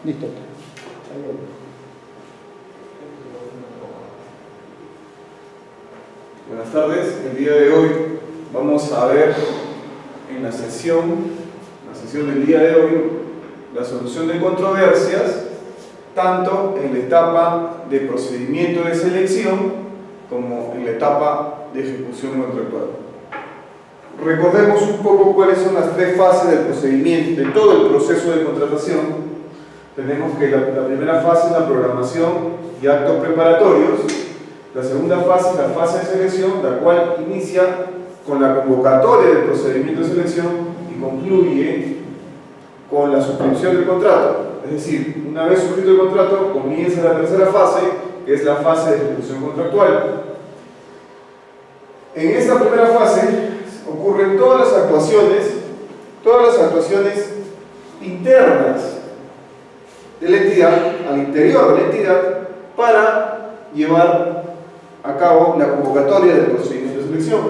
Listo. Buenas tardes, el día de hoy vamos a ver en la sesión del día de hoy la solución de controversias tanto en la etapa de procedimiento de selección como en la etapa de ejecución contractual. Recordemos un poco cuáles son las tres fases del procedimiento, de todo el proceso de contratación. Tenemos que la primera fase es la programación y actos preparatorios. La segunda fase es la fase de selección, la cual inicia con la convocatoria del procedimiento de selección y concluye con la suscripción del contrato. Es decir, una vez suscrito el contrato, comienza la tercera fase, que es la fase de ejecución contractual. En esta primera fase ocurren todas las actuaciones internas de la entidad, al interior de la entidad, para llevar a cabo la convocatoria del procedimiento de selección.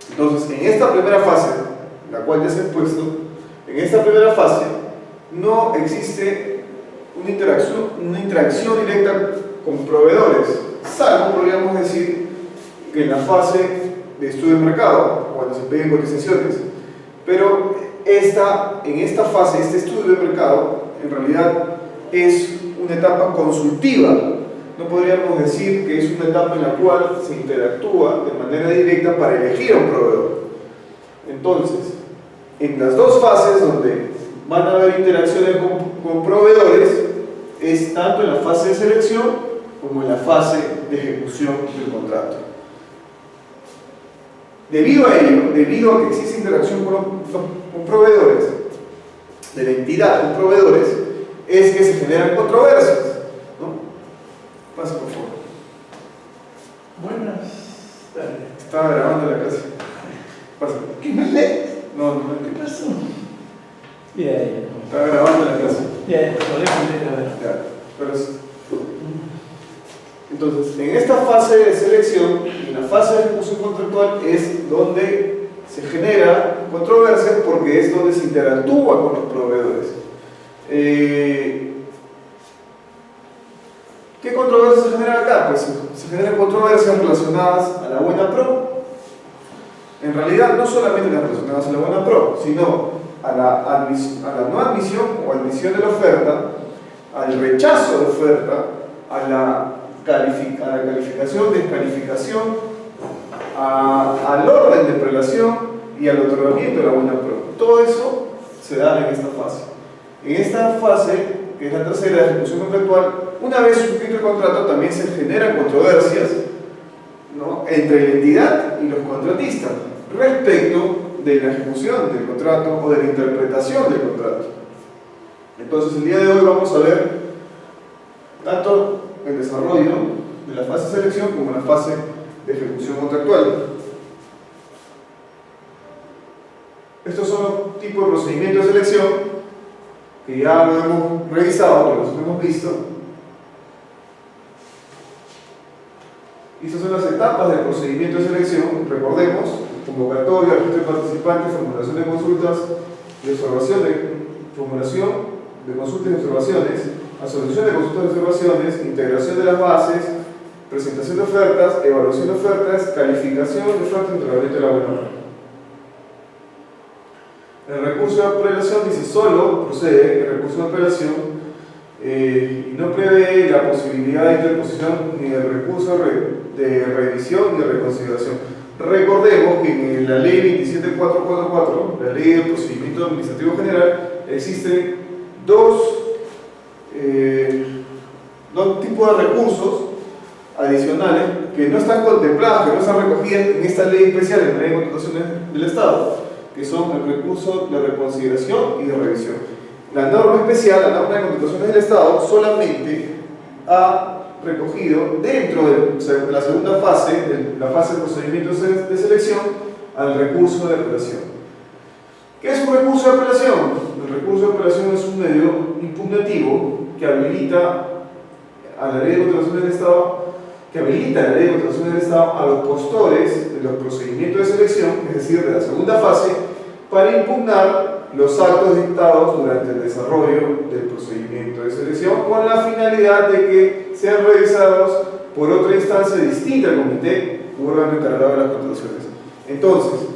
Entonces, en esta primera fase, la cual ya se ha expuesto, en esta primera fase no existe una interacción directa con proveedores, salvo, podríamos decir, que en la fase de estudio de mercado, cuando se piden cotizaciones. Pero en esta fase, este estudio de mercado, en realidad es una etapa consultiva. No podríamos decir que es una etapa en la cual se interactúa de manera directa para elegir a un proveedor. Entonces, en las dos fases donde van a haber interacciones con proveedores, es tanto en la fase de selección como en la fase de ejecución del contrato. Debido a ello, debido a que existe interacción con proveedores, de la entidad con proveedores, es que se generan controversias, ¿no? Pasa, por favor. Buenas tardes. Estaba grabando la clase. Pasa. ¿Qué me lees? No. ¿Qué pasó? Bien. Estaba grabando la clase. Bien, podemos leer a ver. Ya, pero entonces, en esta fase de selección, en la fase de ejecución contractual, es donde se genera controversias porque es donde se interactúa con los proveedores. ¿Qué controversias se generan acá? Pues se generan controversias relacionadas a la buena pro. En realidad, no solamente las relacionadas a la buena pro, sino a la no admisión o admisión de la oferta, al rechazo de oferta, a la calificación, descalificación, al orden de prelación y al otorgamiento de la buena pro. Todo eso se da en esta fase. En esta fase, que es la tercera de ejecución contractual, una vez suscrito el contrato también se generan controversias, ¿no?, entre la entidad y los contratistas respecto de la ejecución del contrato o de la interpretación del contrato. Entonces, el día de hoy vamos a ver tanto el desarrollo de la fase de selección como la fase de ejecución contractual. Estos son los tipos de procedimientos de selección que ya lo hemos revisado, que los hemos visto. Y estas son las etapas del procedimiento de selección. Recordemos: convocatoria, registro de participantes, formulación de consultas y observación formulación de consultas y observaciones, asolución de consultas y observaciones, integración de las bases, presentación de ofertas, evaluación de ofertas, calificación de ofertas y otorgamiento de la buena pro. El recurso de apelación dice: solo procede el recurso de apelación y no prevé la posibilidad de interposición ni del recurso de revisión ni de reconsideración. Recordemos que en la ley 27444, la ley del procedimiento administrativo general, existen dos tipos de recursos adicionales que no están contemplados, que no están recogidos en esta ley especial, en la ley de contrataciones del Estado, que son el recurso de reconsideración y de revisión. La norma especial, la norma de contrataciones del Estado, solamente ha recogido dentro de la segunda fase, la fase de procedimientos de selección, al recurso de apelación. ¿Qué es un recurso de apelación? El recurso de apelación es un medio impugnativo que habilita a la ley de contrataciones del Estado, a los postores de los procedimientos de selección, es decir, de la segunda fase, para impugnar los actos dictados durante el desarrollo del procedimiento de selección con la finalidad de que sean revisados por otra instancia distinta al comité u órgano encargado de las contrataciones. Entonces,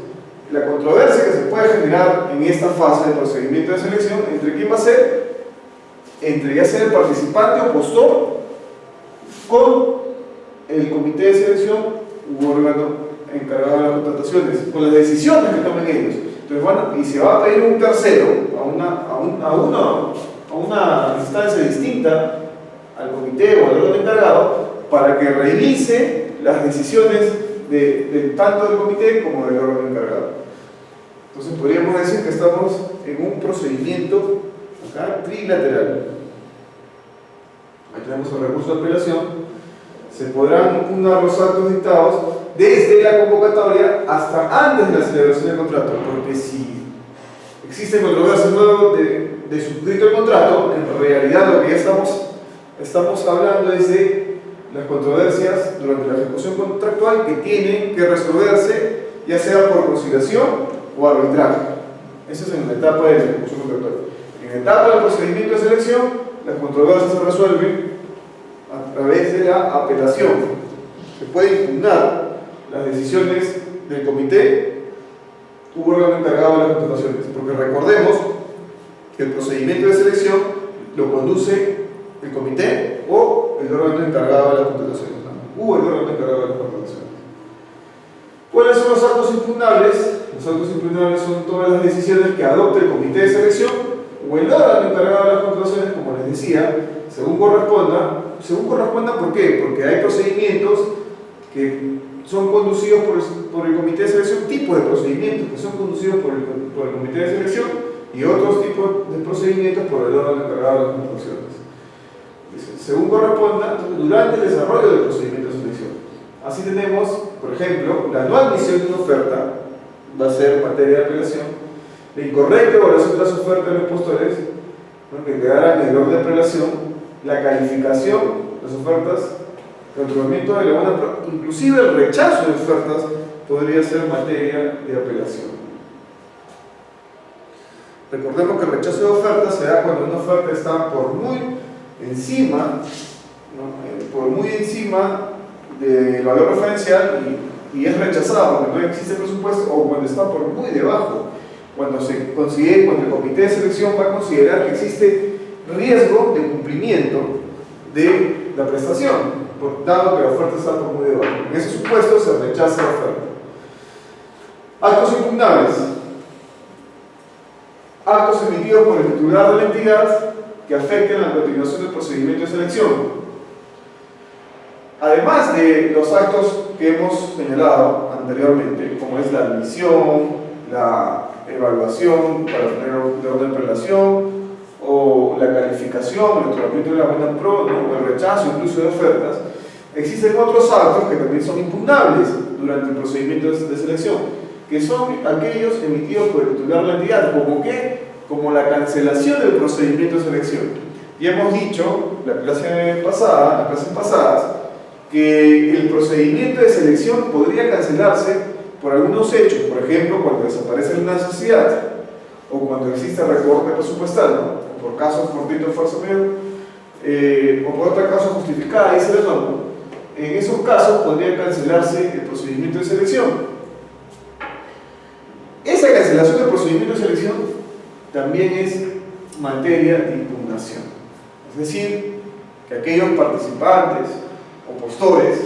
la controversia que se puede generar en esta fase del procedimiento de selección, ¿entre quién va a ser? Entre ya sea el participante o postor con el comité de selección u órgano encargado de las contrataciones, con las decisiones que tomen ellos. Entonces, bueno, y se va a pedir un tercero a una instancia distinta al comité o al órgano encargado para que revise las decisiones tanto del comité como del órgano encargado. Entonces podríamos decir que estamos en un procedimiento acá trilateral. Ahí tenemos el recurso de apelación. Se podrán impugnar los actos dictados desde la convocatoria hasta antes de la celebración del contrato, porque si existen controversias luego de suscrito el contrato, en realidad lo que ya estamos hablando es de las controversias durante la ejecución contractual que tienen que resolverse ya sea por conciliación o arbitraje. Eso es en la etapa de la ejecución contractual. En la etapa del procedimiento de selección, las controversias se resuelven a través de la apelación. Se puede impugnar las decisiones del comité u órgano encargado de las contrataciones, porque recordemos que el procedimiento de selección lo conduce el comité o el órgano encargado de las contrataciones, o el órgano encargado de las contrataciones. ¿Cuáles son los actos impugnables? Los actos impugnables son todas las decisiones que adopte el comité de selección o el órgano encargado de las contrataciones, como les decía, según corresponda. Según corresponda, ¿por qué? Porque hay procedimientos que son conducidos por el comité de selección, tipos de procedimientos que son conducidos por el comité de selección y otros tipos de procedimientos por el órgano encargado de las contrataciones. Según corresponda, durante el desarrollo del procedimiento de selección. Así tenemos, por ejemplo, la no admisión de una oferta, va a ser materia de apelación, la incorrecta evaluación de las ofertas de los postores, ¿no?, que quedará en el orden de apelación, la calificación de las ofertas, el otorgamiento de la buena, inclusive el rechazo de ofertas podría ser materia de apelación. Recordemos que el rechazo de ofertas se da cuando una oferta está por muy encima, ¿no?, por muy encima del valor referencial y es rechazada porque no existe presupuesto, o cuando está por muy debajo, cuando el comité de selección va a considerar que existe riesgo de cumplimiento de la prestación, dado que la oferta está por muy debajo. En ese supuesto se rechaza la oferta. Actos impugnables. Actos emitidos por el titular de la entidad que afecten la continuación del procedimiento de selección. Además de los actos que hemos señalado anteriormente, como es la admisión, la evaluación para tener el orden de relación, o la calificación, el otorgamiento de la buena pro, ¿no?, el rechazo incluso de ofertas, existen otros actos que también son impugnables durante el procedimiento de selección, que son aquellos emitidos por el titular de la entidad, como la cancelación del procedimiento de selección. Y hemos dicho las clases pasadas, que el procedimiento de selección podría cancelarse por algunos hechos, por ejemplo, cuando desaparece la necesidad o cuando existe recorte presupuestal, ¿no?, por casos fortuitos de fuerza mayor, o por otra causa justificada, dice la norma. En esos casos podría cancelarse el procedimiento de selección. Esa cancelación del procedimiento de selección también es materia de impugnación. Es decir, que aquellos participantes o postores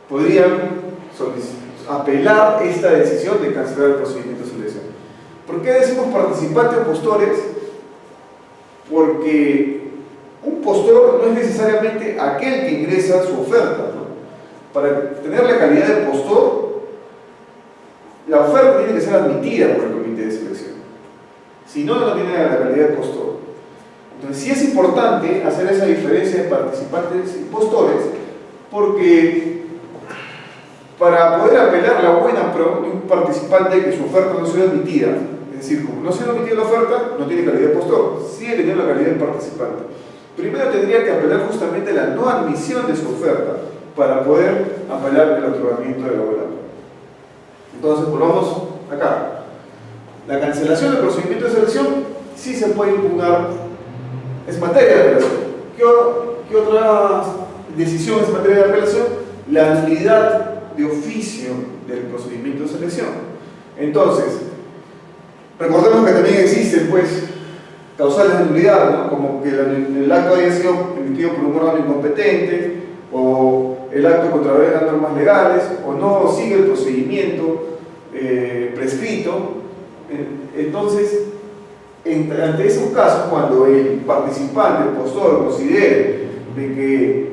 podrían apelar esta decisión de cancelar el procedimiento de selección. ¿Por qué decimos participantes o postores? Porque un postor no es necesariamente aquel que ingresa su oferta, ¿no? Para tener la calidad de postor, la oferta tiene que ser admitida por el comité de selección. Si no, no tiene la calidad de postor. Entonces, sí es importante hacer esa diferencia de participantes y postores, porque para poder apelar la buena pro de un participante que su oferta no sea admitida, es decir, como no se ha admitido la oferta, no tiene calidad de postor, sigue teniendo la calidad de participante. Primero tendría que apelar justamente la no admisión de su oferta para poder apelar el otorgamiento de la buena pro. Entonces, volvamos acá. La cancelación del procedimiento de selección sí se puede impugnar, es materia de apelación. ¿Qué otra decisión es materia de apelación? La nulidad de oficio del procedimiento de selección. Entonces, recordemos que también existen, pues, causales de nulidad, ¿no? Como que el acto haya sido emitido por un órgano incompetente, o el acto contraviene las normas legales, o no sigue el procedimiento prescrito. Entonces, ante esos casos, cuando el participante, el postor, considere de que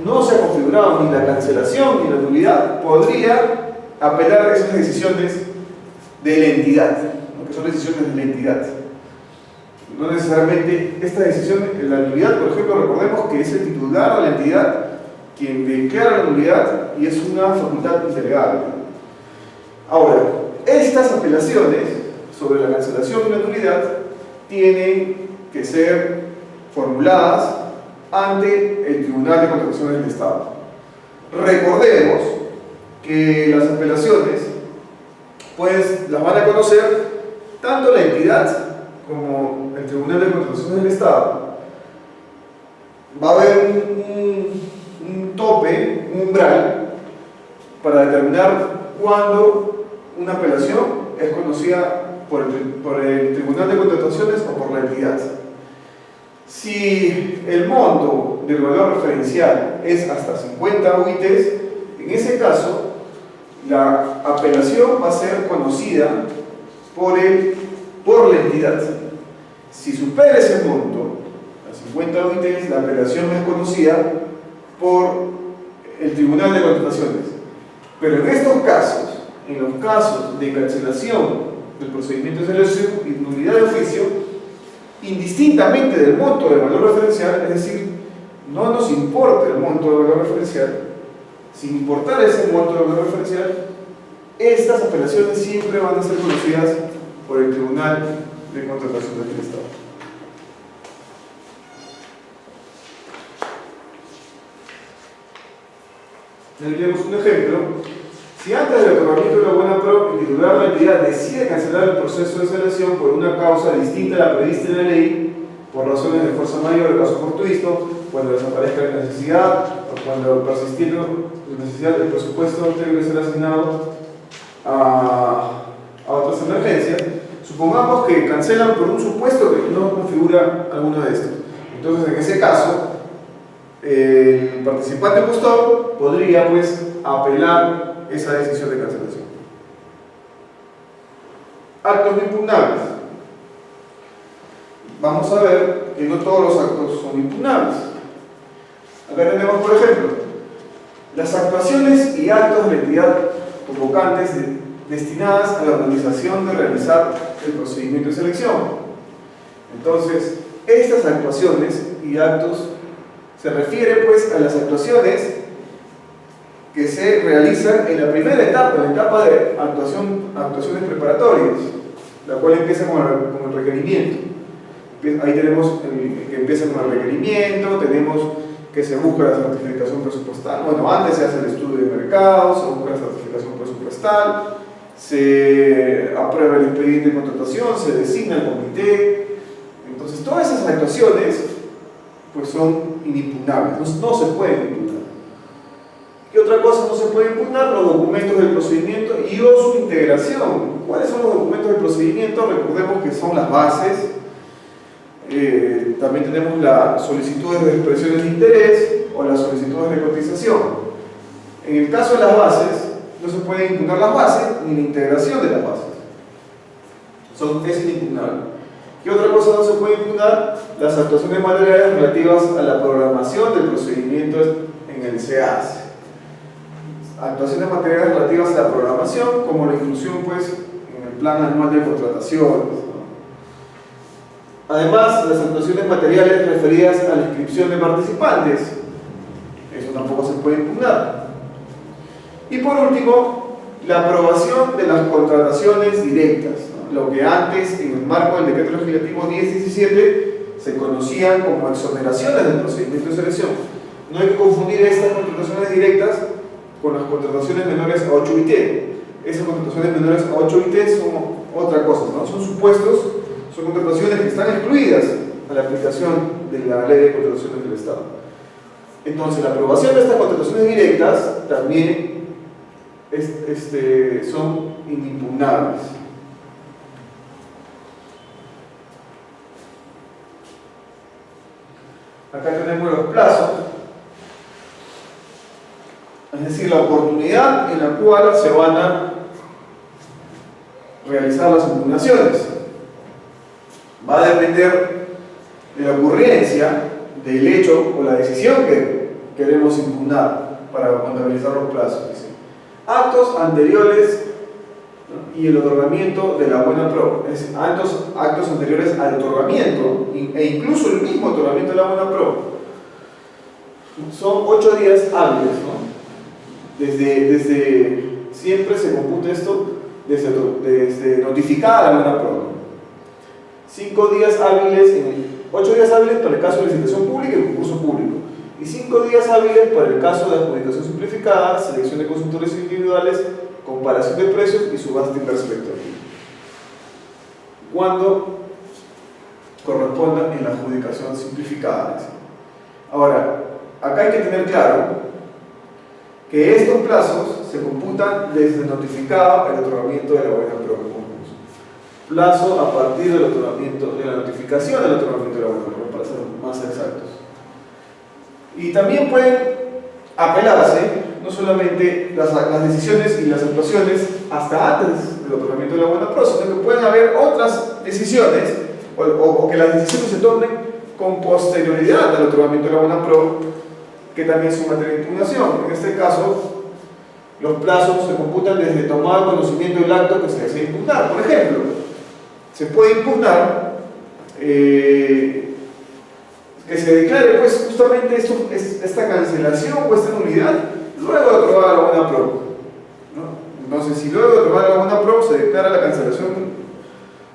no se ha configurado ni la cancelación ni la nulidad, podría apelar a esas decisiones de la entidad, ¿no? Que son decisiones de la entidad. No necesariamente esta decisión, la nulidad, por ejemplo, recordemos que es el titular de la entidad quien declara la nulidad y es una facultad delegable. Ahora, estas apelaciones sobre la cancelación y la nulidad tienen que ser formuladas ante el Tribunal de Contrataciones del Estado. Recordemos que las apelaciones pues las van a conocer tanto la entidad como el Tribunal de Contrataciones del Estado. Va a haber un tope, un umbral para determinar cuándo una apelación es conocida por el Tribunal de Contrataciones o por la entidad. Si el monto del valor referencial es hasta 50 UITs, en ese caso la apelación va a ser conocida por la entidad. Si supera ese monto, a 50 UITs, la apelación es conocida por el Tribunal de Contrataciones. Pero en estos casos, en los casos de cancelación del procedimiento de selección y nulidad de oficio, indistintamente del monto del valor referencial, es decir, no nos importa el monto del valor referencial, sin importar ese monto del valor referencial, estas apelaciones siempre van a ser conocidas por el Tribunal de Contrataciones del Estado. Aquí tenemos un ejemplo. Si antes del otorgamiento de la buena pro, el titular de la entidad decide cancelar el proceso de selección por una causa distinta a la prevista en la ley, por razones de fuerza mayor, el caso fortuito, cuando desaparezca la necesidad, o cuando persistiendo la necesidad del presupuesto debe ser asignado a otras emergencias, supongamos que cancelan por un supuesto que no configura alguno de estos. Entonces, en ese caso, el participante postor podría, pues, apelar esa decisión de cancelación. Actos no impugnables. Vamos a ver que no todos los actos son impugnables. Acá tenemos, por ejemplo, las actuaciones y actos de la entidad convocantes destinadas a la organización de realizar el procedimiento de selección. Entonces, estas actuaciones y actos se refieren, pues, a las actuaciones que se realizan en la primera etapa, en la etapa de actuaciones preparatorias, la cual empieza con el requerimiento. Ahí tenemos que empieza con el requerimiento, tenemos que se busca la certificación presupuestal. Bueno, antes se hace el estudio de mercado, se busca la certificación presupuestal, se aprueba el expediente de contratación, se designa el comité. Entonces, todas esas actuaciones pues son inimpugnables, no se pueden impugnar. ¿Qué otra cosa no se puede impugnar? Los documentos del procedimiento y o su integración. ¿Cuáles son los documentos del procedimiento? Recordemos que son las bases. También tenemos las solicitudes de expresiones de interés o las solicitudes de cotización. En el caso de las bases, no se puede impugnar las bases ni la integración de las bases. Es inimpugnable. ¿Qué otra cosa no se puede impugnar? Las actuaciones materiales relativas a la programación del procedimiento en el CEAS. Actuaciones materiales relativas a la programación, como la inclusión, pues, en el plan anual de contrataciones, ¿no? Además, las actuaciones materiales referidas a la inscripción de participantes, eso tampoco se puede impugnar. Y por último, la aprobación de las contrataciones directas, ¿no? Lo que antes, en el marco del decreto legislativo 1017, se conocían como exoneraciones del procedimiento de selección. No hay que confundir estas contrataciones directas con las contrataciones menores a 8 UIT. esas contrataciones menores a 8 ítems son otra cosa, ¿no? Son supuestos, son contrataciones que están excluidas a la aplicación de la ley de contrataciones del Estado. Entonces, la aprobación de estas contrataciones directas también son inimpugnables. Acá tenemos los plazos, es decir, la oportunidad en la cual se van a realizar las impugnaciones. Va a depender de la ocurrencia del hecho o la decisión que queremos impugnar para contabilizar los plazos. Dice, actos anteriores, ¿no? Y el otorgamiento de la buena pro, es decir, actos anteriores al otorgamiento e incluso el mismo otorgamiento de la buena pro. Son 8 días hábiles, ¿no? Desde siempre se computa esto desde notificada la buena pro, ¿no? 5 días hábiles, 8 días hábiles para el caso de licitación pública y concurso público, y 5 días hábiles para el caso de adjudicación simplificada, selección de consultores individuales, comparación de precios y subasta imperspectiva, cuando corresponda en la adjudicación simplificada. Ahora, acá hay que tener claro que estos plazos se computan desde notificado el otorgamiento de la buena pro del concurso. Plazo a partir del otorgamiento, de la notificación del otorgamiento de la buena pro, para ser más exactos. Y también pueden apelarse no solamente las decisiones y las actuaciones hasta antes del otorgamiento de la buena pro, sino que pueden haber otras decisiones o que las decisiones se tomen con posterioridad al otorgamiento de la buena pro, que también son materia de impugnación. En este caso, los plazos se computan desde tomar conocimiento del acto que se desea impugnar. Por ejemplo, se puede impugnar que se declare pues justamente esta cancelación o esta nulidad luego de aprobar la buena pro, ¿no? Entonces, si luego de aprobar la buena pro se declara la cancelación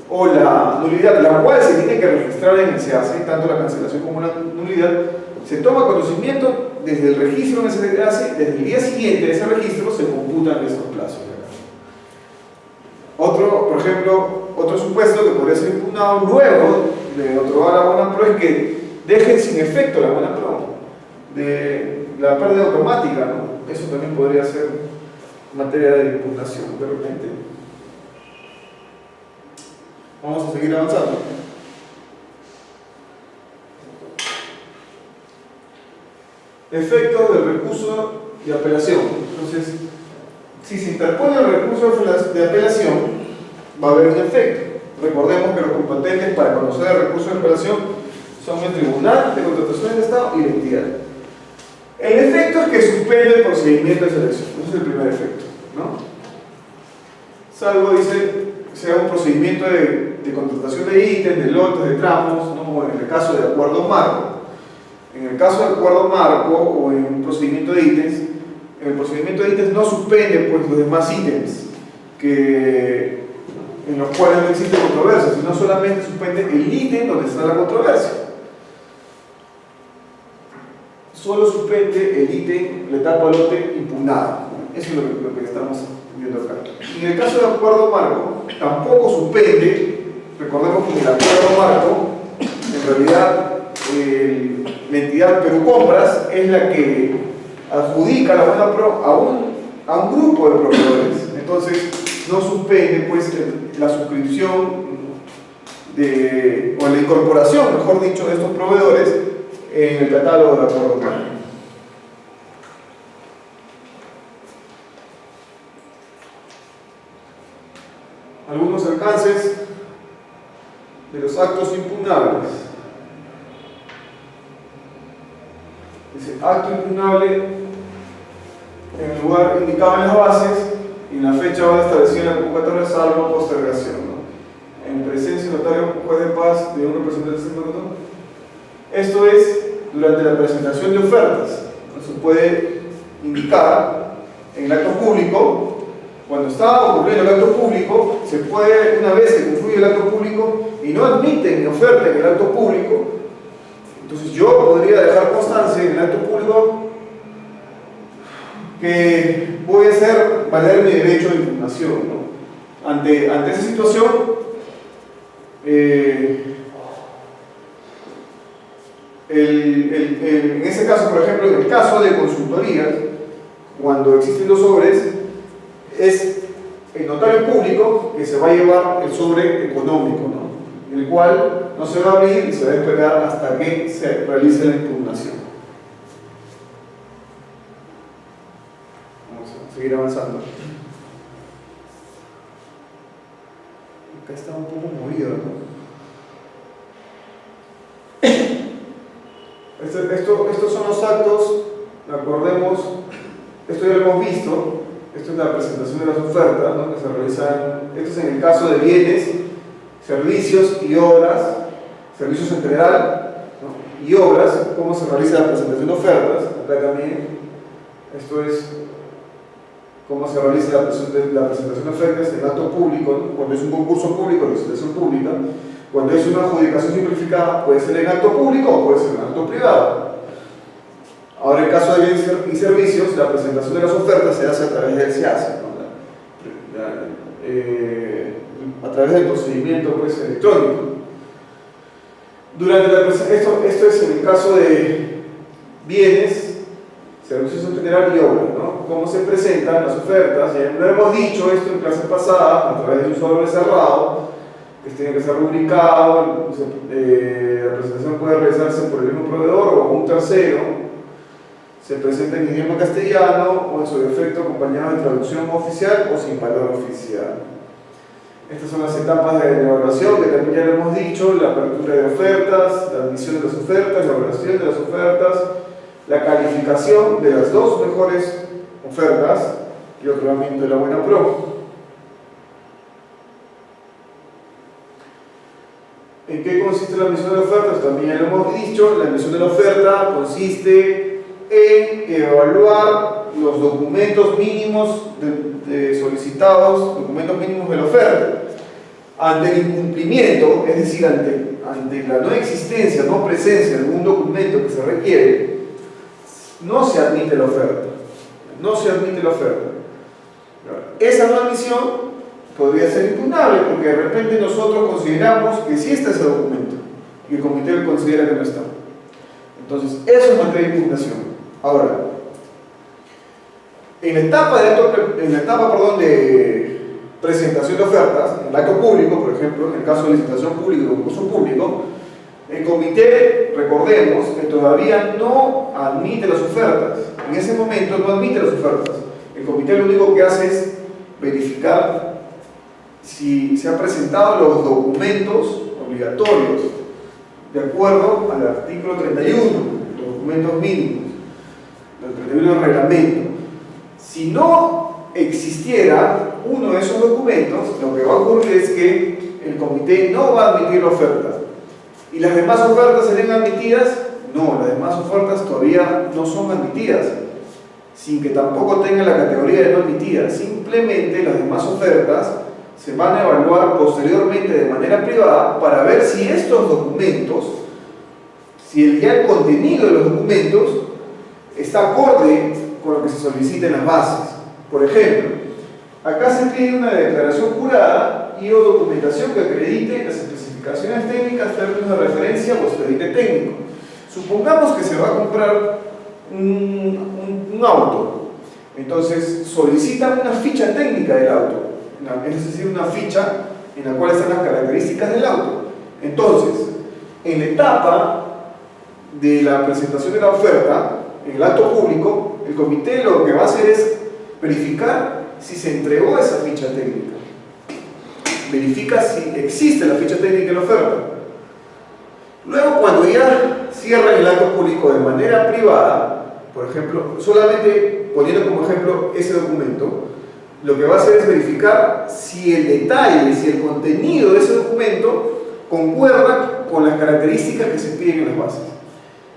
o la nulidad, la cual se tiene que registrar en el SEACE, tanto la cancelación como la nulidad, se toma conocimiento desde el registro en el SEACE, desde el día siguiente de ese registro se computan estos plazos. Por ejemplo, otro supuesto que podría ser impugnado luego de otorgar la buena pro es que dejen sin efecto la buena pro, de la pérdida automática, ¿no? Eso también podría ser materia de impugnación de repente. Vamos a seguir avanzando. Efecto del recurso de apelación. Entonces, si se interpone el recurso de apelación, va a haber un efecto. Recordemos que los competentes para conocer el recurso de apelación son el Tribunal de Contrataciones de Estado y la entidad. El efecto es que suspende el procedimiento de selección. Ese es el primer efecto, ¿no? Salvo, dice, sea un procedimiento de contratación de ítems, de lotes, de tramos, ¿no? En el caso de acuerdo marco. En el caso de acuerdo marco o en un procedimiento de ítems, en el procedimiento de ítems no suspende pues, los demás ítems en los cuales no existe controversia, sino solamente suspende el ítem donde está la controversia. Solo suspende el ítem, la etapa lote impugnada. Eso es lo que estamos viendo acá. Y en el caso de acuerdo marco, tampoco suspende. Recordemos que en el acuerdo marco, en realidad, la entidad Perú Compras es la que adjudica la buena pro a un grupo de proveedores. Entonces, no suspende pues, la suscripción o la incorporación, mejor dicho, de estos proveedores en el catálogo de acuerdo marco. Algunos alcances de los actos impugnables. Dice, acto impugnable en el lugar indicado en las bases y en la fecha va a establecer la convocatoria salvo postergación, ¿no? En presencia de notario, juez de paz, de un representante del sindicato. Esto es durante la presentación de ofertas. ¿No? Se puede indicar en el acto público. Cuando está ocurriendo el acto público, se puede, una vez que concluye el acto público y no admiten mi oferta en el acto público, entonces yo podría dejar constancia en el acto público que voy a hacer valer mi derecho de impugnación, ¿no? Ante esa situación, en ese caso, por ejemplo, en el caso de consultorías, cuando existen los sobres, es el notario público que se va a llevar el sobre económico, ¿no? El cual no se va a abrir y se va a esperar hasta que se realice la impugnación. Vamos a seguir avanzando. Acá está un poco movido, ¿no? Estos son los actos, recordemos, esto ya lo hemos visto, esto es la presentación de las ofertas, ¿no? Que se realizan, esto es en el caso de bienes, servicios y obras, servicios en general, ¿no? Y obras, cómo se realiza la presentación de ofertas, acá también, esto es cómo se realiza la presentación de ofertas en acto público, ¿no? Cuando es un concurso público, licitación pública. Cuando es una adjudicación simplificada, puede ser en acto público o puede ser en acto privado. Ahora, en el caso de bienes y servicios, la presentación de las ofertas se hace a través del SEACE, ¿no? A través del procedimiento, pues, electrónico. Esto es en el caso de bienes, servicios en general y obras, ¿no? Cómo se presentan las ofertas. Ya lo hemos dicho esto en clases pasadas, a través de un sobre cerrado, que tiene que ser rubricado. La presentación puede realizarse por el mismo proveedor o un tercero. Se presenta en idioma castellano o en su defecto acompañado de traducción oficial o sin valor oficial. Estas son las etapas de elaboración que también ya lo hemos dicho: la apertura de ofertas, la admisión de las ofertas, la evaluación de las ofertas, la calificación de las dos mejores ofertas y otorgamiento de la buena pro. ¿En qué consiste la admisión de ofertas? También ya lo hemos dicho. La admisión de la oferta consiste en evaluar los documentos mínimos solicitados, documentos mínimos de la oferta. Ante el incumplimiento, es decir, ante la no existencia, no presencia de algún documento que se requiere, no se admite la oferta. No se admite la oferta. Esa no admisión podría ser impugnable porque de repente nosotros consideramos que sí está ese documento y el comité considera que no está. Entonces, eso es materia de impugnación. Ahora, en la etapa de presentación de ofertas, en el acto público, por ejemplo, en el caso de licitación pública o concurso público, el comité, recordemos, que todavía no admite las ofertas. En ese momento no admite las ofertas. El comité lo único que hace es verificar si se han presentado los documentos obligatorios de acuerdo al artículo 31, los documentos mínimos, el 31 del reglamento. Si no existiera uno de esos documentos, lo que va a ocurrir es que el comité no va a admitir la oferta. ¿Y las demás ofertas serían admitidas? No, las demás ofertas todavía no son admitidas, sin que tampoco tengan la categoría de no admitidas. Simplemente las demás ofertas se van a evaluar posteriormente de manera privada para ver si estos documentos, si ya el contenido de los documentos está acorde con lo que se solicita en las bases. Por ejemplo, acá se pide una declaración jurada y o documentación que acredite las especificaciones técnicas, términos de referencia o expediente técnico. Supongamos que se va a comprar un auto, entonces solicitan una ficha técnica del auto, es decir, una ficha en la cual están las características del auto. Entonces, en la etapa de la presentación de la oferta, en el acto público, el comité lo que va a hacer es verificar si se entregó esa ficha técnica, verifica si existe la ficha técnica en la oferta. Luego, cuando ya cierra el acto público de manera privada, por ejemplo, solamente poniendo como ejemplo ese documento, lo que va a hacer es verificar si el detalle, si el contenido de ese documento concuerda con las características que se piden en las bases.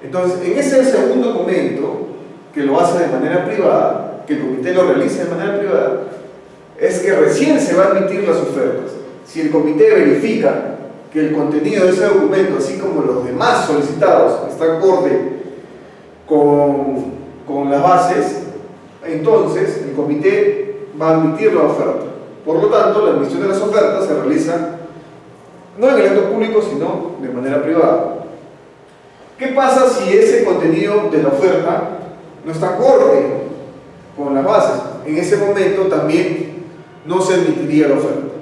Entonces, en ese segundo documento, que lo hace de manera privada, que el comité lo realiza de manera privada, es que recién se va a admitir las ofertas. Si el comité verifica que el contenido de ese documento, así como los demás solicitados, está acorde con las bases, entonces el comité va a admitir la oferta. Por lo tanto, la admisión de las ofertas se realiza no en el acto público, sino de manera privada. ¿Qué pasa si ese contenido de la oferta no está acorde con las bases? En ese momento también no se admitiría la oferta.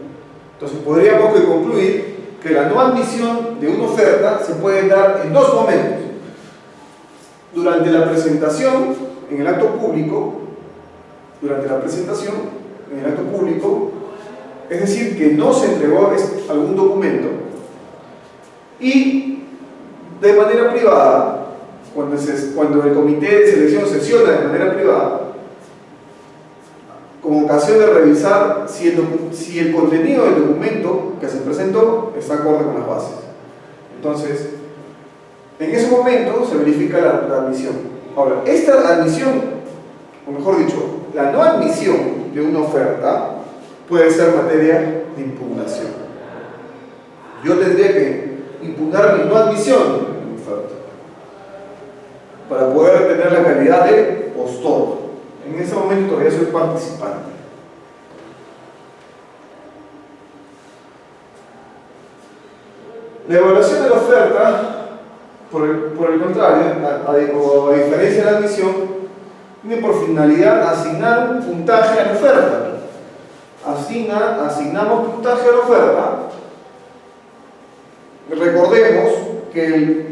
Entonces podríamos concluir que la no admisión de una oferta se puede dar en dos momentos: durante la presentación en el acto público, es decir, que no se entregó algún documento, y de manera privada, cuando el comité de selección sesiona de manera privada, con ocasión de revisar si el contenido del documento que se presentó está acorde con las bases. Entonces, en ese momento se verifica la admisión. Ahora, esta admisión, o mejor dicho, la no admisión de una oferta puede ser materia de impugnación. Yo tendría que impugnar mi no admisión de mi oferta para poder tener la calidad de postor. En ese momento todavía soy participante. La evaluación de la oferta, por el contrario, a diferencia de la admisión, tiene por finalidad asignar un puntaje a la oferta. Asignamos puntaje a la oferta. Recordemos que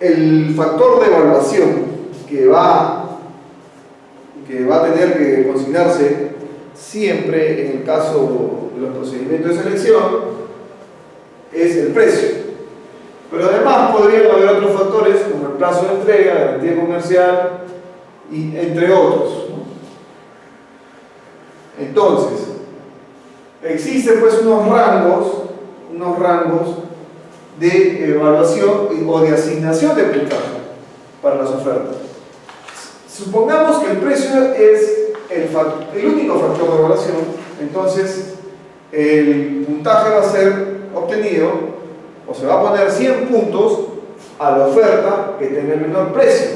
el factor de evaluación que va a tener que consignarse siempre en el caso de los procedimientos de selección es el precio. Pero además podrían haber otros factores como el plazo de entrega, garantía comercial y entre otros, ¿no? Entonces, existen pues unos rangos de evaluación o de asignación de puntaje para las ofertas. Supongamos que el precio es el único factor de evaluación, entonces el puntaje va a ser obtenido, o se va a poner 100 puntos a la oferta que tenga el menor precio,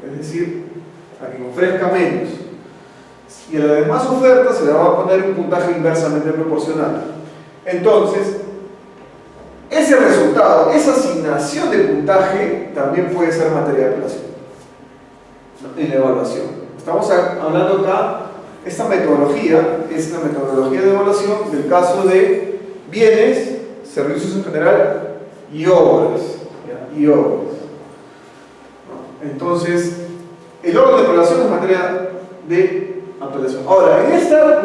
es decir, a quien ofrezca menos. Y a las demás ofertas se le va a poner un puntaje inversamente proporcional. Entonces, ese resultado, esa asignación de puntaje, también puede ser materia de apelación en la evaluación. Estamos hablando acá, esta metodología es la metodología de evaluación del caso de bienes, servicios en general y obras. Entonces, el orden de apelación es materia de apelación. Ahora, en esta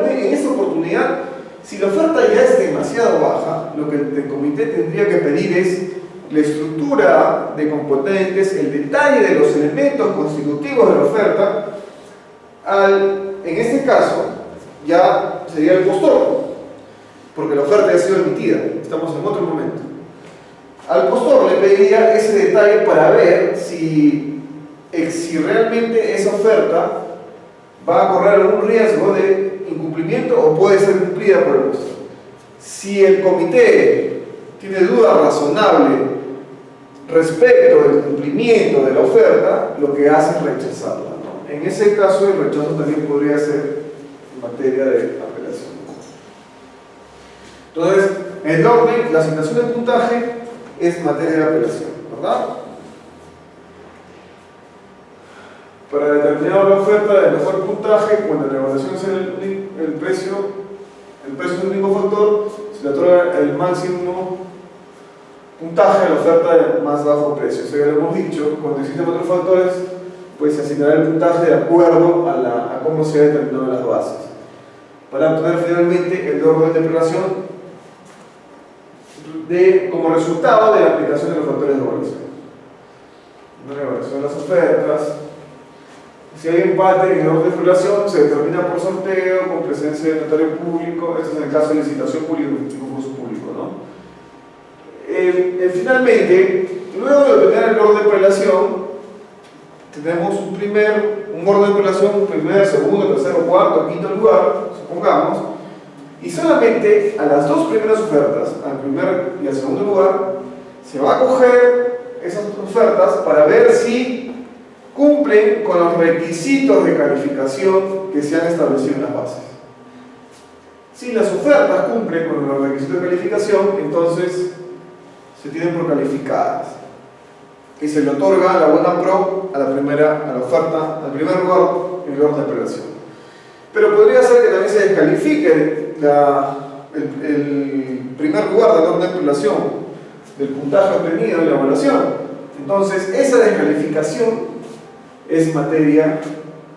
oportunidad, si la oferta ya es demasiado baja, lo que el comité tendría que pedir es la estructura de componentes, el detalle de los elementos constitutivos de la oferta. En este caso, ya sería el postor, porque la oferta ya ha sido emitida, estamos en otro momento. Al postor le pediría ese detalle para ver si realmente esa oferta va a correr algún riesgo de incumplimiento o puede ser cumplida por el postor. Si el comité tiene duda razonable respecto del cumplimiento de la oferta, lo que hace es rechazarla, ¿no? En ese caso, el rechazo también podría ser en materia de apelación. Entonces, el orden, la asignación de puntaje es materia de apelación, ¿verdad? Para determinar la oferta de mejor puntaje, cuando la evaluación es el precio es el único factor, se le otorga el máximo puntaje a la oferta de más bajo precio. Eso ya lo hemos dicho. Cuando existen otros factores, pues se asignará el puntaje de acuerdo a cómo se han determinado las bases, para obtener finalmente el orden de apelación como resultado de la aplicación de los factores de evaluación. La evaluación de las ofertas. Si hay empate en el orden de apelación, se determina por sorteo, con presencia del notario público. Esto es en el caso de licitación pública y concurso público, ¿no? Finalmente, luego de obtener el orden de apelación, tenemos un orden de apelación, primer, segundo, tercero, cuarto, quinto lugar, supongamos, y solamente a las dos primeras ofertas, al primer y al segundo lugar, se va a coger esas ofertas para ver si cumplen con los requisitos de calificación que se han establecido en las bases. Si las ofertas cumplen con los requisitos de calificación, entonces se tienen por calificadas y se le otorga la buena pro a la oferta, al primer lugar en el orden de apelación. Pero podría ser que también se descalifique el primer lugar del orden de apelación del puntaje obtenido en la evaluación. Entonces, esa descalificación es materia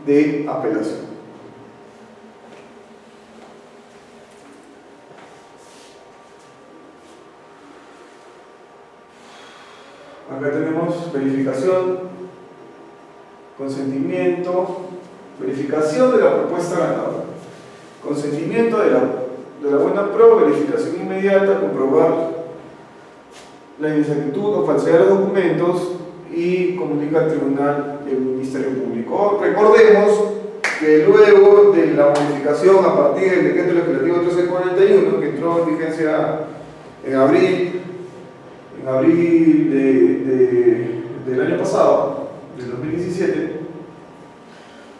de apelación. Acá tenemos verificación, consentimiento, verificación de la propuesta ganadora, consentimiento de la buena pro, verificación inmediata, comprobar la inexactitud o falsedad de los documentos y comunica al tribunal y al Ministerio Público. Recordemos que luego de la modificación a partir del decreto legislativo 1341, que entró en vigencia en abril del año pasado, del 2017,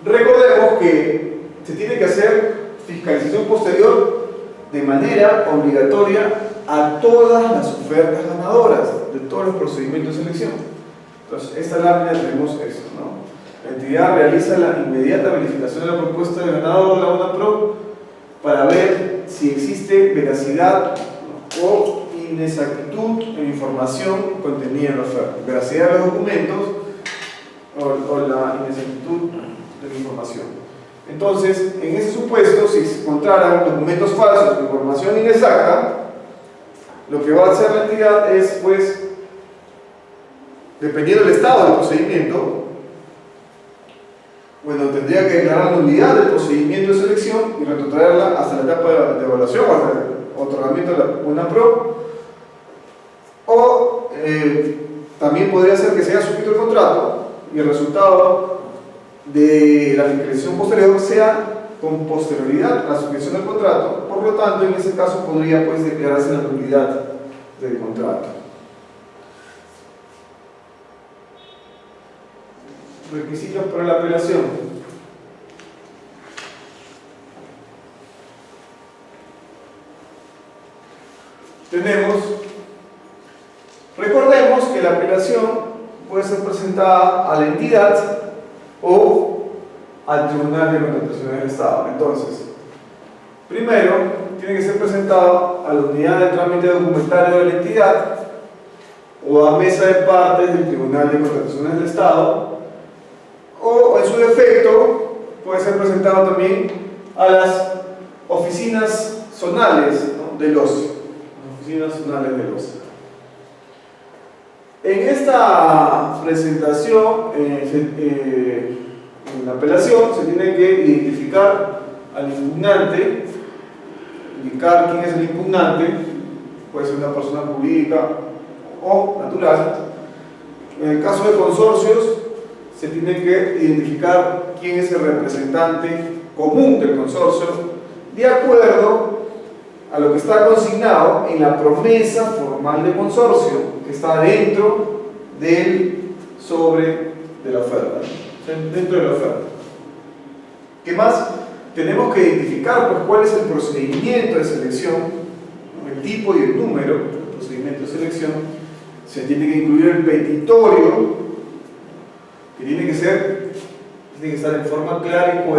recordemos que se tiene que hacer fiscalización posterior de manera obligatoria a todas las ofertas ganadoras de todos los procedimientos de selección. Entonces, esta lámina tenemos eso, ¿no? La entidad realiza la inmediata verificación de la propuesta del ganador de la buena pro para ver si existe veracidad o inexactitud en información contenida en la oferta, veracidad de los documentos o la inexactitud de la información. Entonces, en ese supuesto, si se encontraran documentos falsos o información inexacta, lo que va a hacer la entidad es, pues, dependiendo del estado del procedimiento, bueno, tendría que declarar la nulidad del procedimiento de selección y retrotraerla hasta la etapa de evaluación o hasta el otorgamiento de la buena pro. O también podría ser que se haya suscrito el contrato y el resultado de la fiscalización posterior sea con posterioridad a la suscripción del contrato. Por lo tanto, en ese caso podría, pues, declararse la nulidad del contrato. Requisitos para la apelación. Recordemos que la apelación puede ser presentada a la entidad o al Tribunal de Contrataciones del Estado. Entonces, primero, tiene que ser presentado a la unidad de trámite documentario de la entidad o a mesa de partes del Tribunal de Contrataciones del Estado, o en su defecto puede ser presentado también a las oficinas zonales, ¿no?, del OCE. Oficinas zonales del OCE. En esta presentación, en la apelación, se tiene que identificar al impugnante, indicar quién es el impugnante, puede ser una persona jurídica o natural. En el caso de consorcios, se tiene que identificar quién es el representante común del consorcio, de acuerdo a lo que está consignado en la promesa formal de consorcio, que está dentro del sobre de la oferta, dentro de la oferta. ¿Qué más? Tenemos que identificar, pues, cuál es el procedimiento de selección, ¿no?, el tipo y el número del procedimiento de selección. Se tiene que incluir el petitorio, que tiene que estar en forma clara y coherente.